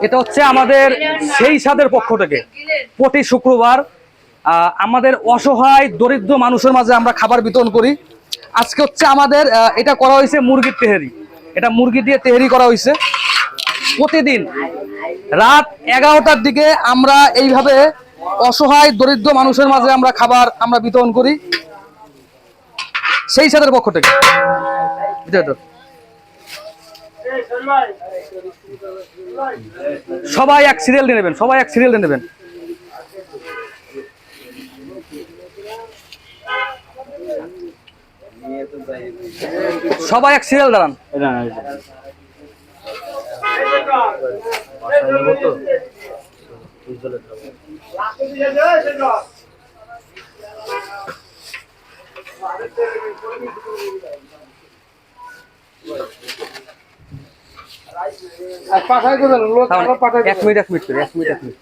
এটা হচ্ছে আমাদের সেই সাদের পক্ষ থেকে প্রতি শুক্রবার আমাদের অসহায় দরিদ্র মানুষের মাঝে আমরা খাবার বিতরণ করি। আজকে হচ্ছে আমাদের এটা করা হয়েছে মুরগির তেহেরি, এটা মুরগি দিয়ে তেহেরি করা হয়েছে। প্রতিদিন রাত 11টার দিকে আমরা এইভাবে অসহায় দরিদ্র মানুষের মাঝে আমরা খাবার বিতরণ করি সেই সাদের পক্ষ থেকে। সবাই এক সিরিয়াল দিয়ে নেবেন, সবাই এক সিরিয়াল দিয়ে নেবেন। সবাই এক সিরিয়াল দাঁড়ান। এক মিনিট করে, 1 মিনিট।